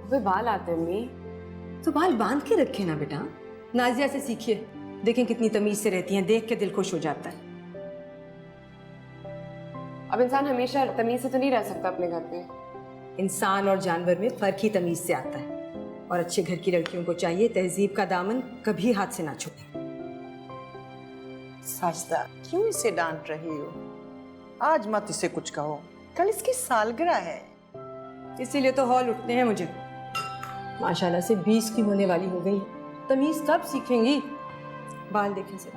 वे बाल आते हैं अम्मी। तो बाल बांध के रखे ना बेटा, नाजिया से सीखिए, देखें कितनी तमीज से रहती हैं, देख के दिल खुश हो जाता है। अब इंसान हमेशा तमीज से तो नहीं रह सकता अपने घर पे। इंसान और जानवर में फर्क ही तमीज से आता है, और अच्छे घर की लड़कियों को चाहिए तहजीब का दामन कभी हाथ से ना छूटे। साजदा, क्यों इसे डांट रही हो? आज मत इसे कुछ कहो, कल इसकी सालगिरह है। इसीलिए तो हौल उठते हैं मुझे। माशाल्लाह से 20 की होने वाली हो गई, तमीज कब सीखेंगी? बाल देखें से।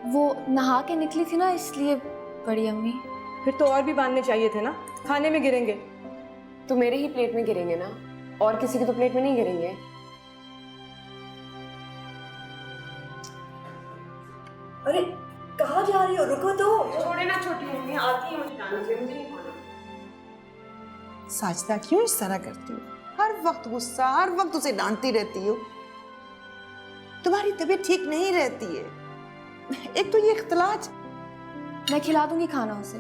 वो नहा के निकली थी ना, इसलिए बड़ी अम्मी। फिर तो और भी बांधने चाहिए थे ना, खाने में गिरेंगे। तो मेरे ही प्लेट में गिरेंगे ना, और किसी के तो प्लेट में नहीं गिरेंगे। अरे कहाँ जा रही हो? रुको तो। छोड़े ना छोटी मम्मी, आती है मुझे डालने से, मुझे नहीं खाना। साजदा, क्यों इस तरह करती हो? हर वक्त गुस्सा, हर वक्त उसे डांटती रहती हो। तुम्हारी तबीयत ठीक नहीं रहती है, एक तो ये इख्तिलाज। मैं खिला दूंगी खाना उसे।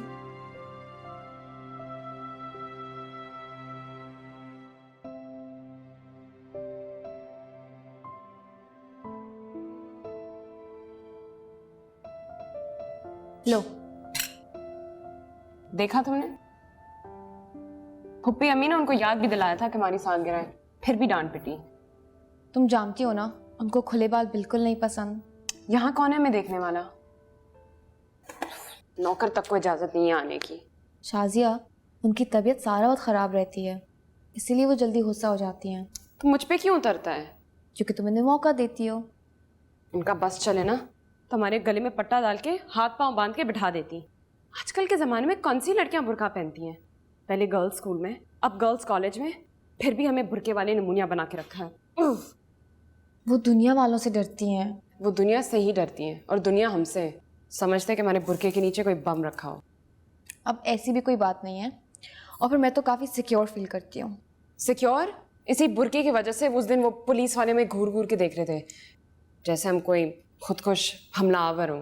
लो। देखा तुमने? फुप्पी अम्मी ने उनको याद भी दिलाया था कि हमारी सालगिरह है, फिर भी डांट पिटी। तुम जानती हो ना, उनको खुले बाल बिल्कुल नहीं पसंद। यहाँ कौन है मैं देखने वाला? नौकर तक को इजाजत नहीं है आने की। शाजिया, उनकी तबीयत सारा वक्त खराब रहती है, इसीलिए वो जल्दी गुस्सा हो जाती हैं। तो मुझ पे क्यों उतरता है? क्योंकि तुम इन्हें मौका देती हो। उनका बस चले ना तो हमारे गले में पट्टा डाल के हाथ पांव बांध के बिठा देती। आजकल के ज़माने में कौन सी लड़कियां बुर्का पहनती हैं? पहले गर्ल्स स्कूल में, अब गर्ल्स कॉलेज में, फिर भी हमें बुर्के वाले नमूनिया बना के रखा है। वो दुनिया वालों से डरती हैं। वो दुनिया से ही डरती हैं और दुनिया हमसे। समझते कि हमारे बुर्के के नीचे कोई बम रखा हो। अब ऐसी भी कोई बात नहीं है, और फिर मैं तो काफ़ी सिक्योर फील करती हूँ। सिक्योर? इसी बुर्के की वजह से उस दिन वो पुलिस वाले में घूर घूर के देख रहे थे, जैसे हम कोई खुदकुश हमलावर हूँ।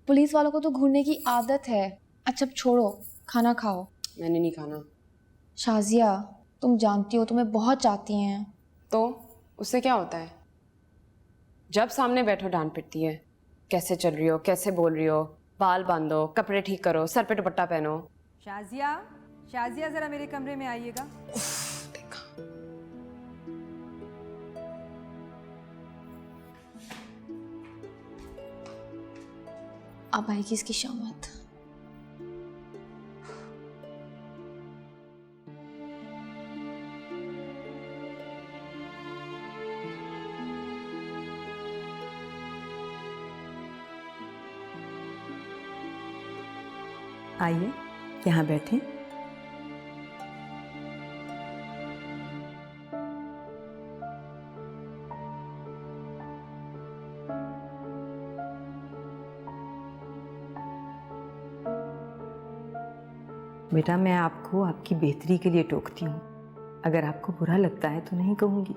पुलिस वालों को तो घूरने की आदत है। अच्छा अब छोड़ो, खाना खाओ। मैंने नहीं खाना। शाजिया, तुम जानती हो तुम्हें बहुत चाहती हैं। तो उससे क्या होता है? जब सामने बैठो डांट पिटती है। कैसे चल रही हो, कैसे बोल रही हो, बाल बांधो, कपड़े ठीक करो, सर पे दुपट्टा पहनो। शाजिया, शाजिया जरा मेरे कमरे में आइएगा। अब आएगी इसकी शामत। आइए, यहाँ बैठे। बेटा, मैं आपको आपकी बेहतरी के लिए टोकती हूँ, अगर आपको बुरा लगता है तो नहीं कहूँगी।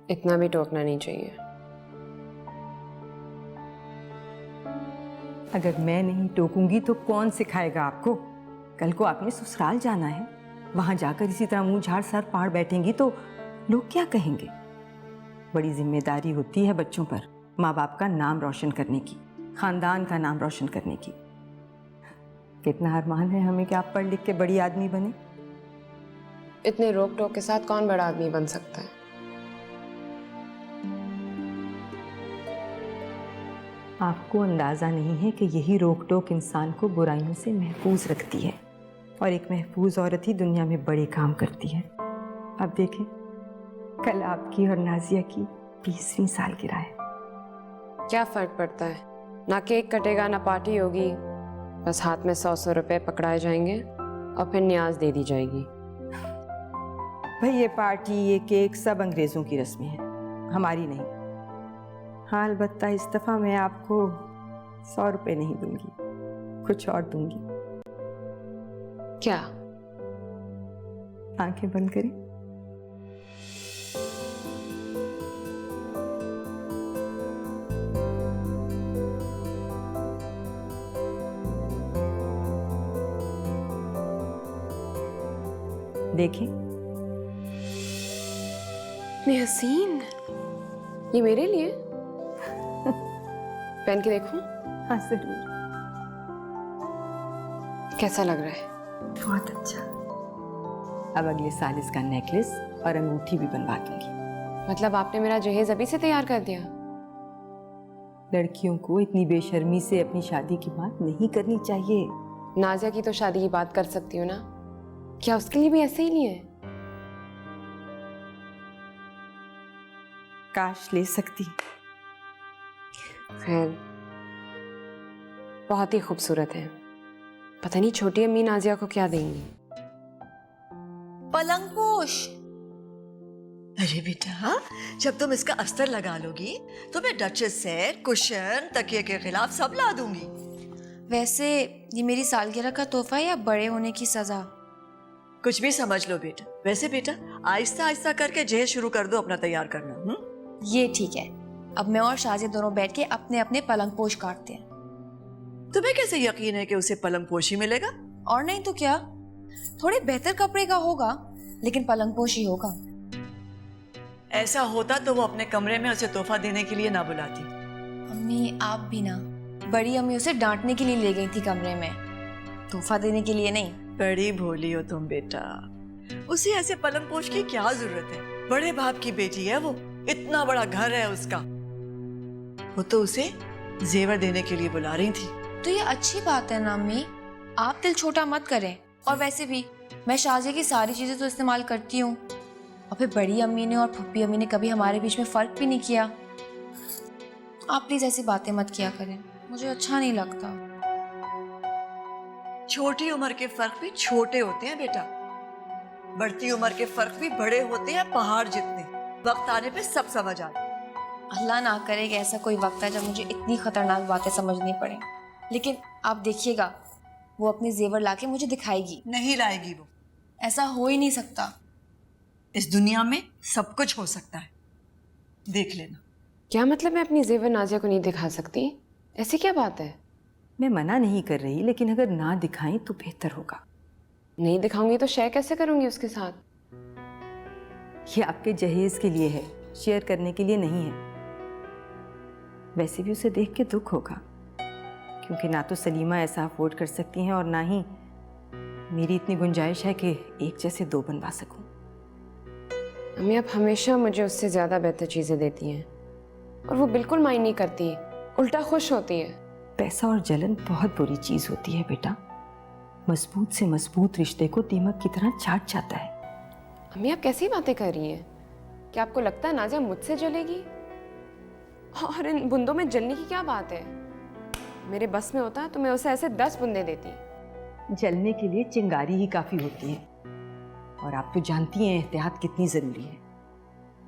इतना भी टोकना नहीं चाहिए। अगर मैं नहीं टोकूंगी तो कौन सिखाएगा आपको? कल को आपने ससुराल जाना है, वहां जाकर इसी तरह मुंह झाड़ सर फाड़ बैठेंगी तो लोग क्या कहेंगे? बड़ी जिम्मेदारी होती है बच्चों पर, माँ बाप का नाम रोशन करने की, खानदान का नाम रोशन करने की। कितना अरमान है हमें कि आप पढ़ लिख के बड़ी आदमी बने। इतने रोक टोक के साथ कौन बड़ा आदमी बन सकता है? आपको अंदाज़ा नहीं है कि यही रोक टोक इंसान को बुराइयों से महफूज रखती है, और एक महफूज औरत ही दुनिया में बड़े काम करती है। अब देखें, कल आपकी और नाजिया की 20वीं सालगिरह है। क्या फर्क पड़ता है? ना केक कटेगा ना पार्टी होगी, बस हाथ में 100 रुपए पकड़ाए जाएंगे और फिर न्याज दे दी जाएगी। भाई ये पार्टी, ये केक सब अंग्रेज़ों की रस्में हैं, हमारी नहीं। हाँ, अलबत्ता इस दफ़ा मैं आपको 100 रुपए नहीं दूंगी, कुछ और दूंगी। क्या? आंखें बंद करें। देखें। इतनी हसीन, ये मेरे लिए पहन के देखूं हाँ जरूर। कैसा लग रहा है? बहुत अच्छा। अब अगले साल इसका नेकलेस और अंगूठी भी बनवा दूंगी। मतलब आपने मेरा जहेज अभी से तैयार कर दिया? लड़कियों को इतनी बेशर्मी से अपनी शादी की बात नहीं करनी चाहिए। नाजिया की तो शादी की बात कर सकती हूँ ना, क्या उसके लिए भी ऐसे ही नहीं है? काश ले सकती। खैर, बहुत ही खूबसूरत है। पता नहीं छोटी अम्मी नाजिया को क्या देंगी। पलंगपोश। अरे बेटा, जब तुम इसका अस्तर लगा लोगी तो मैं डचेस सेट, कुशन, तकिए के खिलाफ सब ला दूंगी। वैसे ये मेरी सालगिरह का तोहफा है या बड़े होने की सजा? कुछ भी समझ लो बेटा। वैसे बेटा, आहिस्ता आहिस्ता करके जहेज शुरू कर दो अपना तैयार करना। ये ठीक है। अब मैं और शाजिद दोनों बैठ के अपने अपने पलंगपोश काटते हैं। तुम्हें कैसे यकीन है कि उसे पलंगपोश ही मिलेगा? और नहीं तो क्या, थोड़े बेहतर कपड़े का होगा लेकिन पलंगपोश ही होगा। ऐसा होता तो वो अपने कमरे में उसे तोहफा देने के लिए ना बुलाती। अम्मी आप भी ना, बड़ी अम्मी उसे डांटने के लिए ले गई थी कमरे में, तोहफा देने के लिए नहीं। बड़ी भोली हो तुम बेटा। उसे ऐसे पलंगपोश की क्या जरूरत है? बड़े बाप की बेटी है वो, इतना बड़ा घर है उसका। वो तो उसे जेवर देने के लिए बुला रही थी। तो ये अच्छी बात है ना अम्मी, आप दिल छोटा मत करें। और वैसे भी मैं शाजिया की सारी चीजें तो इस्तेमाल करती हूँ, और फिर बड़ी अम्मी ने और फुप्पी अम्मी ने कभी हमारे बीच में फर्क भी नहीं किया। आप प्लीज ऐसी बातें मत किया करें, मुझे अच्छा नहीं लगता। छोटी उम्र के फर्क भी छोटे होते हैं बेटा, बढ़ती उम्र के फर्क भी बड़े होते हैं पहाड़ जितने। वक्त आने पे सब समझ आए। अल्लाह ना करे कि ऐसा कोई वक्त है जब मुझे इतनी खतरनाक बातें समझनी पड़े। लेकिन आप देखिएगा, वो अपने जेवर लाके मुझे दिखाएगी। नहीं लाएगी वो। ऐसा हो ही नहीं सकता। इस दुनिया में सब कुछ हो सकता है, देख लेना। क्या मतलब मैं अपनी जेवर नाजिया को नहीं दिखा सकती? ऐसी क्या बात है? मैं मना नहीं कर रही, लेकिन अगर ना दिखाएं तो बेहतर होगा। नहीं दिखाऊंगी तो शेयर कैसे करूंगी उसके साथ? ये आपके जहेज के लिए है, शेयर करने के लिए नहीं है। वैसे भी उसे देख के दुख होगा, क्योंकि ना तो सलीमा ऐसा अफोर्ड कर सकती हैं और ना ही मेरी इतनी गुंजाइश है कि एक जैसे दो बनवा सकूं। अम्मी आप हमेशा मुझे उससे ज़्यादा बेहतर चीज़ें देती हैं और वो बिल्कुल माइंड नहीं करती, उल्टा खुश होती है। पैसा और जलन बहुत बुरी चीज़ होती है बेटा। मजबूत से मजबूत रिश्ते को दीमक की तरह चाट जाता है। अम्मी आप कैसी बातें कर रही हैं? क्या आपको लगता है नाजिया मुझसे जलेगी? और इन बूंदों में जलने की क्या बात है? मेरे बस में होता तो मैं उसे ऐसे 10 बूंदे देती। जलने के लिए चिंगारी ही काफ़ी होती है, और आप तो जानती हैं एहतियात कितनी ज़रूरी है।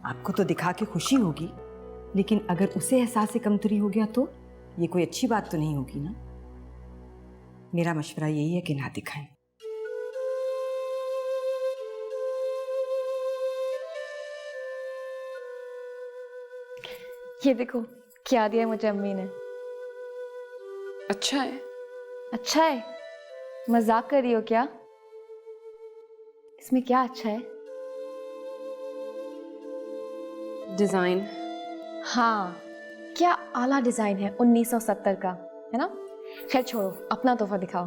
आपको तो दिखा के खुशी होगी, लेकिन अगर उसे एहसास कमतरी हो गया तो ये कोई अच्छी बात तो नहीं होगी ना। मेरा मशवरा यही है कि ना दिखाएं। ये देखो क्या दिया मुझे अम्मी ने। अच्छा है। अच्छा है? मजाक कर रही हो क्या? इसमें क्या अच्छा है? डिज़ाइन। हाँ, क्या आला डिजाइन है 1970 का, है ना? खैर छोड़ो, अपना तोहफा दिखाओ।